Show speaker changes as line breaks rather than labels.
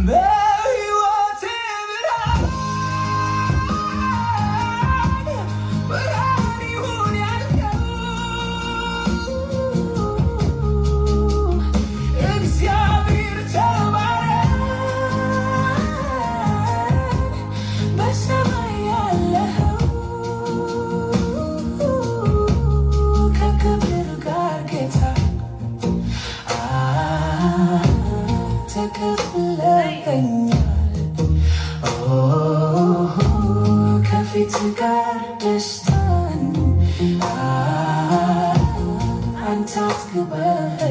በሕይወቴ ብርሃን ይሁን ያልከው እግዚአብሔር ተባረክ። በሰማይ ያለኸው ከክብር ጋር ጌታ ተከፍለኸኛል። ከፊት ጋር ደስታን አንተ አትግባህ